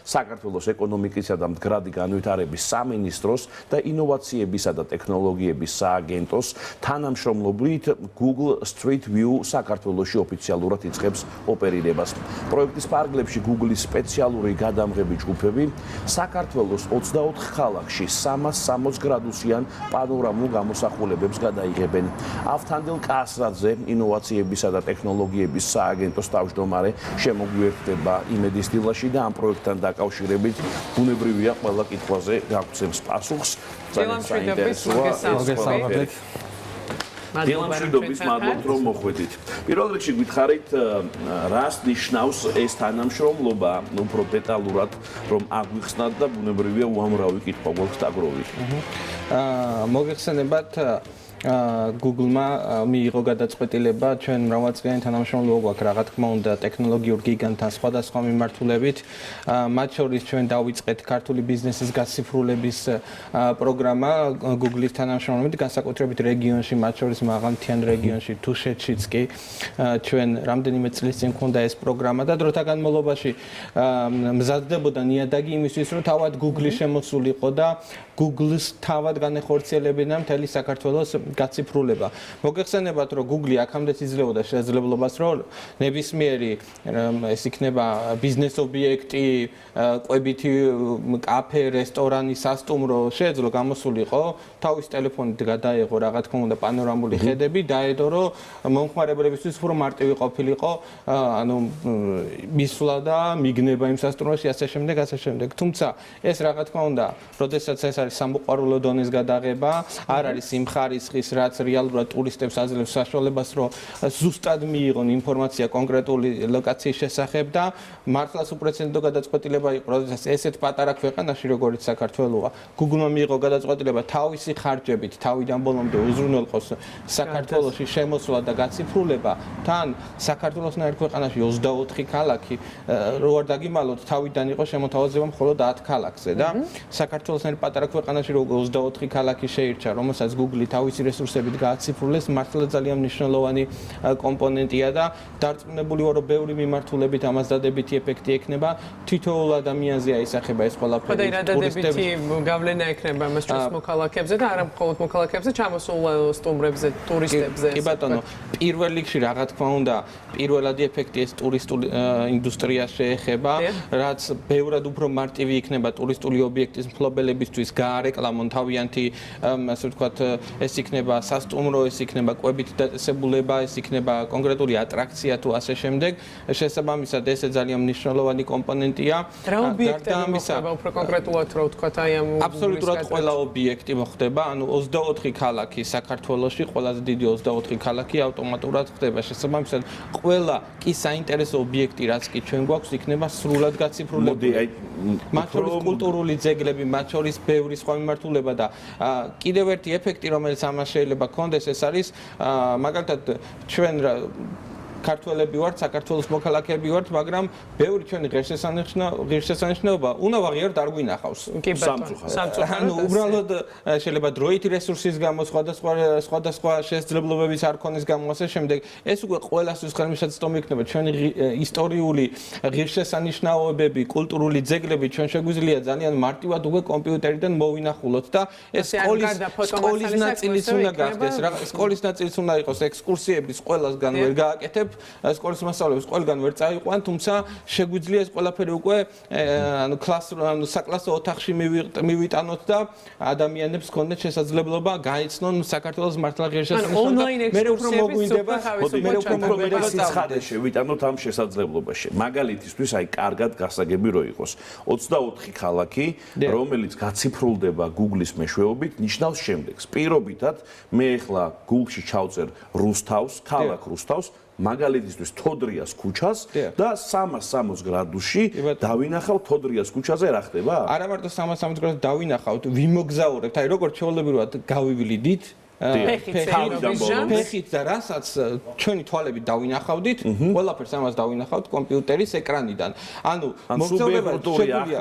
საქართველოს ეკონომიკისა და მდგრადი განვითარების სამინისტროს და ინოვაციებისა და ტექნოლოგიების სააგენტოს თანამშრომლობით Google Street View საქართველოში ოფიციალურად იწყებს ოპერირებას. პროექტის ფარგლებში Google-ის სპეციალური გადამღები ჯგუფები საქართველოს 24 ქალაქში 360 გრადუსიან პანორამულ გამოსახულებებს გადაიღებენ. ავთანდილ კასრაძე, ინოვაციებისა და ტექნოლოგიების სააგენტოს თავმჯდომარე, შემოგვიერთდება იმედის დილაში და ამ პროექტთან დაკავშირებით ბუნებრივია ყველა კითხვაზე გაგვცემს პასუხს. ძალიან საინტერესოა ეს. დილამშვიდობის მადლობთ რომ მოხვედით. პირველ რიგში გითხარით რას ნიშნავს ეს თანამშრომლობა, უფრო დეტალურად რომ აგვიხსნათ და ბუნებრივია უამრავი კითხვა გვაქვს დაგროვილი. მოგეხსენებათ Google-მა მიიღო გადაწყვეტილება ჩვენ მრავალწლიანი თანამშრომლობა გვაქვს რა თქმა უნდა ტექნოლოგიურ გიგანტთან სხვადასხვა მიმართულებით მათ შორის ჩვენ დავიწყეთ ქართული ბიზნესის გაციფრულების პროგრამა Google-ის თანამშრომლობით განსაკუთრებით რეგიონში მათ შორის მაღალმთიან რეგიონში თუშეთშიც კი ჩვენ რამდენიმე წლის წინ გქონდა ეს პროგრამა და დროთა განმავლობაში მზადდებოდა ნიადაგი იმისთვის რომ თავად Google-ი შემოსულიყო და Google-ს თავად განეხორციელებინა მთელი საქართველოს გაციფრულება. მოგეხსენებათ, რომ Google აქამდეც იძლეოდა შესაძლებლობას, რომ ნებისმიერი ეს იქნება ბიზნეს ობიექტი, კვებითი კაფე, რესტორანი, სასტუმრო შეეძლო გამოსულიყო, თავის ტელეფონით გადაეღო რა თქმა უნდა პანორამული ხედები, დაედო რომ მომხმარებლებისთვის უფრო მარტივი ყოფილიყო, ანუ მისვლა და მიგნება იმ სასტუმროში ასე შემდეგ. თუმცა ეს რა თქმა უნდა, როდესაც ეს არის სამოყვარულო დონეს გადაღება, არ არის იმ ხარისხის რაც რეალურად ტურისტებს აძლევს საშუალებას, რომ ზუსტად მიიღონ ინფორმაცია კონკრეტული ლოკაციის შესახებ და მართლაც უპრეცედენტო გადაწყვეტილება იყო, როდესაც ესეთ პატარა ქვეყანაში, როგორც საქართველოა, Google-მა მიიღო გადაწყვეტილება თავისი ხარჯებით თავიდან ბოლომდე უზრუნველყოს საქართველოში შემოსვლა და გაციფრულება, თან საქართველოსნაირ ქვეყანაში 24 ქალაქი რო არ დაგიმალოთ, თავიდან იყო შემოთავაზება მხოლოდ 10 ქალაქზე და საქართველოსნაირ პატარა ქვეყანაში რო 24 ქალაქი შეირჩა, რომელსაც Google-ი თავისი რესურსებით გააციფრულეს, მართლა ძალიან მნიშვნელოვანი კომპონენტია და დარწმუნებული ვარ, რომ ბევრი მიმართულებით ამას დადებითი ეფექტი ექნება, თითოეულ ადამიანზე აისახება ეს ყველაფერი. და დადებითი გავლენა ექნება მას ჩვენს მოქალაქეებზე და არა მხოლოდ მოქალაქეებზე, ჩამოსულ სტუმრებზე, ტურისტებზე. კი ბატონო, პირველ რიგში რა თქმა უნდა, პირველადი ეფექტი ეს ტურისტულ ინდუსტრიას შეეხება, რაც ბევრად უფრო მარტივი იქნება ტურისტული ობიექტის მფლობელებისთვის გაარეკლამონ თავიანთი, ასე ვთქვათ, ეს იქნება სასტუმრო, ეს იქნება კვებით დაწესებულება, ეს იქნება კონკრეტული ატრაქცია თუ ასე შემდეგ. შესაბამისად, ეს ძალიან მნიშვნელოვანი კომპონენტია. რა ობიექტები მოხდება უფრო კონკრეტულად რა ვთქვათ, აი ამ აბსოლუტურად ყველა ობიექტი მოხდება, ანუ 24 ქალაქი საქართველოში, ყველაზე დიდი 24 ქალაქი ავტომატურად ხდება. შესაბამისად, ყველა კი საინტერესო ობიექტი, რაც კი ჩვენ გვაქვს, იქნება სრულად გაციფრულებული. მათ შორის კულტურული ძეგლები, მათ შორის ბევრი სხვა მიმართულება და კიდევ ერთი ეფექტი, რომელიც ამას შეიძლება გქონდეს, ეს არის მაგალითად ჩვენ ქართველები ვართ, საქართველოს მოქალაქეები ვართ, მაგრამ ბევრი ჩვენი ღირსშესანიშნაობა უნდა ვაღიაროთ არ გვინახავს. სამწუხაროდ. ანუ უბრალოდ შეიძლება დროითი რესურსის გამო სხვადასხვა შესაძლებლობების არ ქონის გამო ასე შემდეგ, ეს უკვე ყველასთვის ხელმისაწვდომი იქნება. ჩვენი ისტორიული ღირსშესანიშნაობები, კულტურული ძეგლები ჩვენ შეგვიძლია ძალიან მარტივად უკვე კომპიუტერიდან მოვინახულოთ და ეს სკოლის ნაწილიც უნდა გახდეს. სკოლის ნაწილიც უნდა იყოს ექსკურსიების ყველასგან ვერ გააკეთებ. სკოლის მასწავლებლებს ყველგან ვერ წაიყვან, თუმცა შეგვიძლია ეს ყველაფერი უკვე ანუ საკლასო ოთახში მივიტანოთ და ადამიანებს ქონდეთ შესაძლებლობა გაიცნონ საქართველოს მართლა ღირსშესანიშნაობა. მე უფრო მოგვინდება შევიტანოთ ამ შესაძლებლობაში. მაგალითისთვის, აი კარგად გასაგები რო იყოს 24 ქალაქი, რომელიც გაციფრულდება Google-ის მეშვეობით, ნიშნავს შემდეგს. პირობითად მე ახლა Google-ში ჩავწერ რუსთავს, ქალაქ რუსთავს მაგალითისთვის თოდრიას ქუჩას და 360 გრადუსში დავინახავ თოდრიას ქუჩაზე რა ხდება? არა მარტო 360 გრადუსში დავინახავთ, ვიმოგზაურებთ. აი როგორც ჩვეულებრივად გავივლიდით ფეხით და რასაც ჩვენი თვალებით დავინახავდით, ყველაფერს ამას დავინახავთ კომპიუტერის ეკრანიდან. ანუ მოგზაურობა შეგვიძლია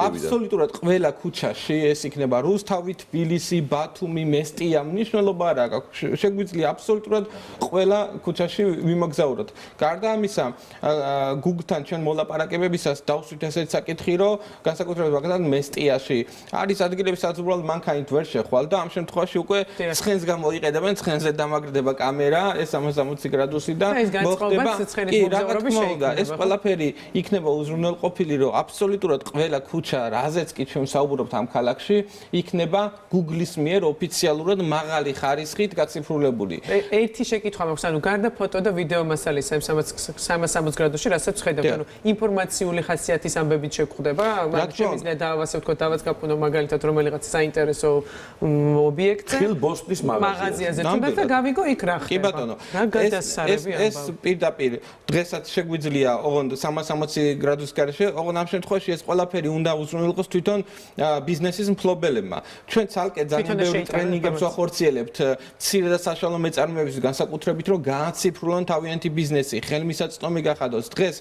აბსოლუტურად ყველა ქუჩაში ეს იქნება რუსთავი, თბილისი, ბათუმი, მესტია, მნიშვნელობა არ აქვს. შეგვიძლია აბსოლუტურად ყველა ქუჩაში ვიმოგზაუროთ. გარდა ამისა, Google-თან ჩვენ მოლაპარაკებებისას დავსვით ესეთ საკითხი, რომ განსაკუთრებით მაგალითად მესტიაში არის ადგილები, სადაც უბრალოდ მანქანით ვერ შეხვალ და ამ შემთხვევაში უკვე ცხენს გამოიყენებენ, ცხენზე დამაგრდება კამერა, ეს 360 გრადუსი და მოხდება ეს ყველაფერი იქნება უზრუნველყოფილი, რომ აბსოლუტურად ყველა ქუჩა, რაზეც კი ჩვენ საუბრობთ ამ ქალაქში, იქნება Google-ის მიერ ოფიციალურად მაღალი ხარისხით გაციფრულებული. ერთი შეკითხვა მაქვს, ანუ გარდა ფოტო და ვიდეო მასალისა 360 გრადუსში, რასაც ხედავთ, ანუ ინფორმაციული ხასიათის ამბებით შეგხვდება, მაგრამ შემიძლია დავასე ვთქვათ, დავაც გაპუნო მაგალითად რომელიღაც საინტერესო ობიექტზე. ბოსტის მაღაზიაზე თუნდაც და გავიგო იქ რა ხდება. კი ბატონო. ეს პირდაპირ დღესაც შეგვიძლია ოღონდ 360 გრადუსის გარეშე, ოღონდ ამ შემთხვევაში ეს ყველაფერი უნდა უზრუნველყოს თვითონ ბიზნესის მფლობელებმა. ჩვენ ცალკე ძალიან ბევრი ტრენინგებს ვახორციელებთ მცირე და საშუალო მეწარმეებისთვის, განსაკუთრებით რომ გააციფრულონ თავიანთი ბიზნესი, ხელმისაწვდომი გახადოს. დღეს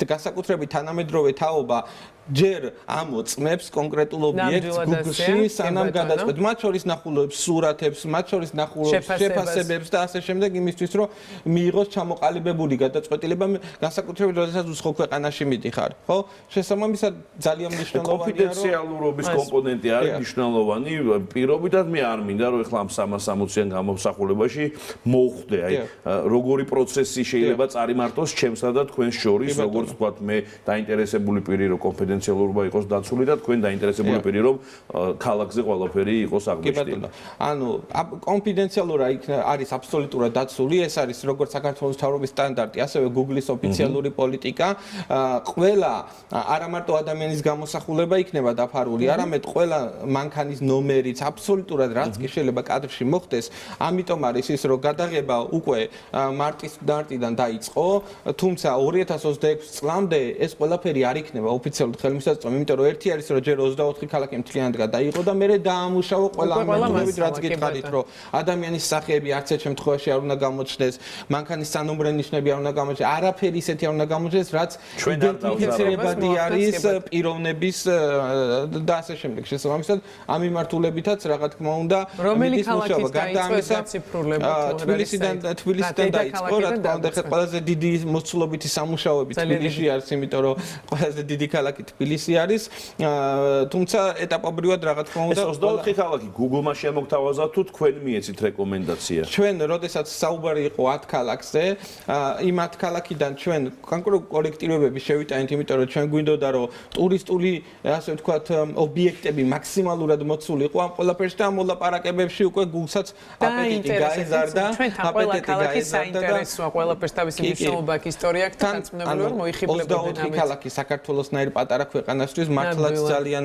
განსაკუთრებით თანამედროვე თაობა ჯერ ამოწმებს კონკრეტულ ობიექტს Google-ში, სანამ გადაწყვეტ, მათ შორის ნახულობებს, სურათებს, მათ შორის ნახულობებს, შეფასებებს და ასე შემდეგ, იმისთვის რომ მიიღოს ჩამოყალიბებული გადაწყვეტილება, განსაკუთრებით როდესაც უცხო ქვეყანაში მიდიხარ, ხო? შესაბამისად ძალიან მნიშვნელოვანია, რომ კონფიდენციალურობის კომპონენტი არის მნიშვნელოვანი. პირობითად მე არ მინდა, რომ ეხლა ამ 360-იან გამოსახულებაში მოვხვდე, აი, როგორი პროცესი შეიძლება წარიმართოს ჩემსა და თქვენს შორის, როგორც ვთქვათ, მე დაინტერესებული პირი რომ კონფიდენციალურობა იყოს დაცული და თქვენ დაინტერესებული პირი რომ ქალაქზე ყველაფერი იყოს აღნიშნული. ანუ კონფიდენციალურობა არის აბსოლუტურად დაცული, ეს არის როგორც საქართველოს მთავრობის სტანდარტი, ასევე Google-ის ოფიციალური პოლიტიკა. ყველა არა მარტო ადამიანის გამოსახულება იქნება დაფარული, არამედ ყველა მანქანის ნომერიც აბსოლუტურად რაც კი შეიძლება კადრში მოხდეს. ამიტომ არის ის, რომ გადაღება უკვე მარტიდან დაიწყო, თუმცა 2026 წლამდე ეს ყველაფერი არ იქნება ოფიციალურად ხელმისაწვდომი, იმიტომ რომ ერთი არის რომ ჯერ 24 ქალაქი მთლიანად გადაიღო და მერე დაამუშავო ყველა ამბებით, რაც გითხარით, რომ ადამიანის სახეები არც ერთ შემთხვევაში არ უნდა გამოჩნდეს, მანქანის სანომბრე ნიშნები არ უნდა გამოჩნდეს, არაფერი ისეთი არ უნდა გამოჩნდეს, რაც იდენტიფიცირებადი არის პიროვნების და ასე შემდეგ. შესაბამისად, ამ მიმართულებითაც რა თქმა უნდა, რომელი ქალაქით დაიწყო გაციფრულება? თბილისიდან დაიწყო, რა თქმა უნდა, ყველაზე დიდი მოსწლობითი სამუშაოები თბილისში არის, იმიტომ რომ ყველაზე დიდი ქალაქი თბილისი არის, თუმცა ეტაპობრივად რა თქმა უნდა 24 ქალაქი Google-მა შემოგთავაზა თუ თქვენ მიეცით რეკომენდაცია? ჩვენ, როდესაც საუბარი იყო 10 ქალაქზე, იმ 10 ქალაქიდან ჩვენ კონკრეტულ კოლექტივებები შევიტანით, იმიტომ რომ ჩვენ გვინდოდა რომ ტურისტული, ასე ვთქვათ, ობიექტები მაქსიმალურად მოცულიყო ამ ყველაფერში და ამ მოლაპარაკებებში უკვე Google-საც აპეტიტი გაეზარდა, აპეტიტი გაეზარდა და ყველაფერს თავისი მნიშვნელობა აქვს ისტორია აქვს და განწმუნებული რომ მოიხიბლებოდნენ 24 ქალაქი საქართველოსნაირ პატარა ქვეყანასთვის მართლაც ძალიან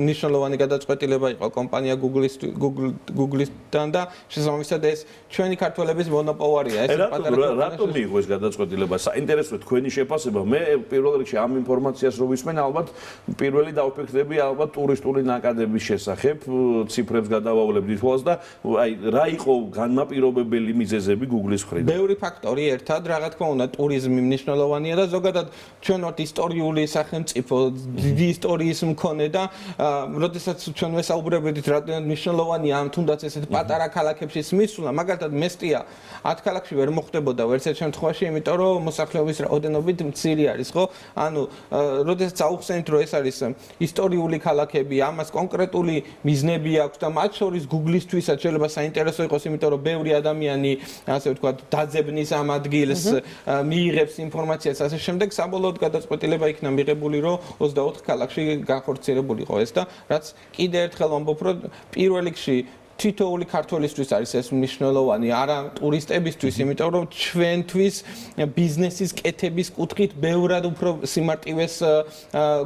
მნიშვნელოვანი გადაწყვეტილება იყო კომპანია Google-ისთან და შესაბამისად ეს ჩვენი ქართველების მონოპოლია ეს პატარა რატომ მიიღო ეს გადაწყვეტილება? საინტერესოა თქვენი შეფასება. მე პირველ რიგში ამ ინფორმაციას რო ვისმენ, ალბათ პირველი დავფიქრდები ალბათ ტურისტული ნაკადების შესახებ, ციფრებს გადავავლებდით თვალს და აი რა იყო განმაპირობებელი მიზეზები Google-ის მხრიდან? ბევრი ფაქტორი ერთად, რა თქმა უნდა, ტურიზმი მნიშვნელოვანია და ზოგადად ჩვენ ვართ ისტორიული სახელმწიფო, დიდი ისტორიის მქონე და როდესაც ჩვენ ვესაუბრებდით რამდენად მნიშვნელოვანია ამ თუნდაც ესეთ პატარა ქალაქებში მისვლა, მაგალითად მესტია 10 ქალაქში ვერ მოხდებოდა ვერც ერთ შემთხვევაში, იმიტომ რომ მოსახლეობის რაოდენობით მცირე არის, ხო? ანუ როდესაც აუხსენით, რომ ეს არის ისტორიული ქალაქები, ამას კონკრეტული მიზნები აქვს და მათ შორის Google-ისთვისაც შეიძლება საინტერესო იყოს, იმიტომ რომ ბევრი ადამიანი, ასე ვთქვათ, დაძებნის ამ ადგილს, მიიღებს ინფორმაციას, ასე შემდეგ, საბოლოოდ გადაწყვეტილება იქნა მიღებული, რომ 24 ქალაქში განხორციელებულიყო ეს და რაც კიდე ერთხელ ვამბობ, რომ პირველ რიგში თითოეული ქართველისთვის არის ეს მნიშვნელოვანი, არა ტურისტებისთვის, იმიტომ რომ ჩვენთვის ბიზნესის კეთების კუთხით ბევრად უფრო სიმარტივეს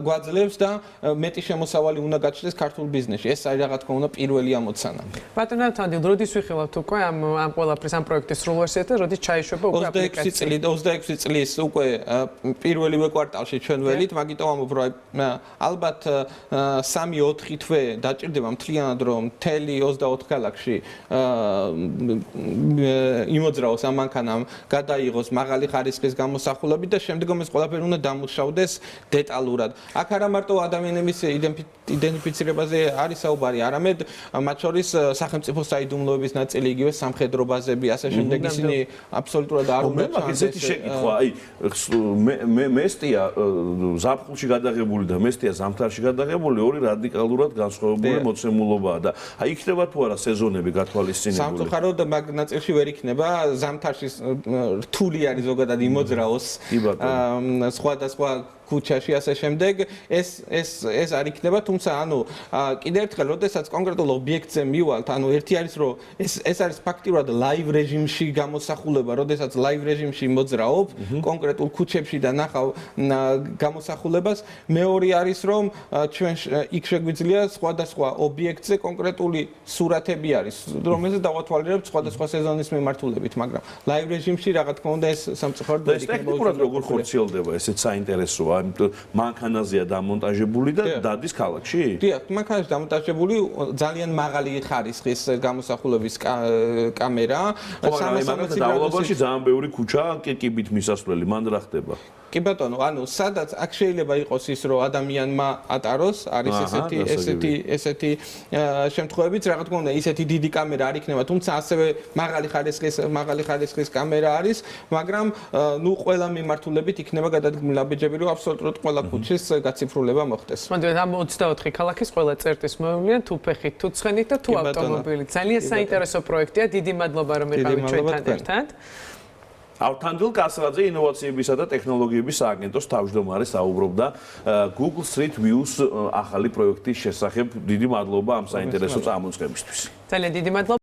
გვაძლევს და მეტი შემოსავალი უნდა გაჩნდეს ქართულ ბიზნესში. ეს არის რა თქმა უნდა პირველი ამოცანა. ბატონო თანდილ, როდის ვიხილავთ უკვე ამ ყველაფრის ამ პროექტის სრულვერსიას და როდის ჩაიშვება უკვე აპლიკაცია? 26 წლის უკვე პირველივე კვარტალში ჩვენ ველით, მაგიტომ ამბობ, რომ ალბათ 3-4 თვე დაჭირდება მთლიანად რომ მთელი 24 მოთხალაქში იმოძრაოს ამ მანქანამ, გადაიღოს მაღალი ხარისხის გამოსახულები და შემდგომ ეს ყველაფერი უნდა დამუშავდეს დეტალურად. აქ არა მარტო ადამიანების იდენტიფიცირებაზე არის საუბარი, არამედ მათ შორის სახელმწიფო საიდუმლოების ნაწილი, იგივე სამხედრო ბაზები, ასე შემდეგ ისინი აბსოლუტურად არ უნდა მაგ ესეთი შეკითხვა, აი მესტია ზაფხულში გადაღებული და მესტია ზამთარში გადაღებული ორი რადიკალურად განსხვავებული მოცემულობაა და აი იქნება თუ არა სეზონები გათვალისწინებული. სამწუხაროდ მაგ ნაწილში ვერ იქნება, ზამთარში რთული არის ზოგადად იმოძრაოს სხვადასხვა ქუჩაში ასე შემდეგ ეს არ იქნება, თუმცა ანუ კიდევ ერთხელ როდესაც კონკრეტულ ობიექტზე მივალთ, ანუ ერთი არის რომ ეს არის ფაქტიურად ლაივ რეჟიმში გამოსახულება, როდესაც ლაივ რეჟიმში მოძრაობ კონკრეტულ ქუჩებში და ნახავ გამოსახულებას, მეორე არის რომ ჩვენ იქ შეგვიძლია სხვადასხვა ობიექტზე კონკრეტული სურათები არის, რომელზეც დავათვალიერებთ სხვადასხვა სეზონის მიმართულებით, მაგრამ ლაივ რეჟიმში რა თქმა უნდა ეს სამწუხაროდ და ეს ტექნიკურად როგორ ხორციელდება, ესეც საინტერესოა. მანქანაზეა დამონტაჟებული და დადის ქალაქში? დიახ, მანქანაში დამონტაჟებული ძალიან მაღალი ხარისხის გამოსახულების კამერა. 360 დავალობაში ძალიან ბევრი ქუჩა კიბით მისასვლელი, მან რა ხდება? კი ბატონო, ანუ სადაც აქ შეიძლება იყოს ის, რომ ადამიანმა ატაროს, არის ესეთი შემთხვევებიც, რა თქმა უნდა, ისეთი დიდი კამერა არ იქნება, თუმცა ასევე მაღალი ხარისხის კამერა არის, მაგრამ ნუ ყველა მიმართულებით იქნება გადადგმული აბეჯები, რომ აბსოლუტურად ყველა ქუჩის გაციფრულება მოხდეს. მოდით ამ 24 ქალაქის ყველა წერტის მოევლიან თუ ფეხით, თუ ცხენით და თუ ავტომობილით. ძალიან საინტერესო პროექტია. დიდი მადლობა რომ იყავით ჩვენთან ერთად. ავთანდილ კასრაძე ინოვაციებისა და ტექნოლოგიების სააგენტოს თავმჯდომარე საუბრობდა Google Street View-ს ახალი პროექტის შესახებ. დიდი მადლობა ამ საინტერესო წამოწყებისთვის. ძალიან დიდი მადლობა.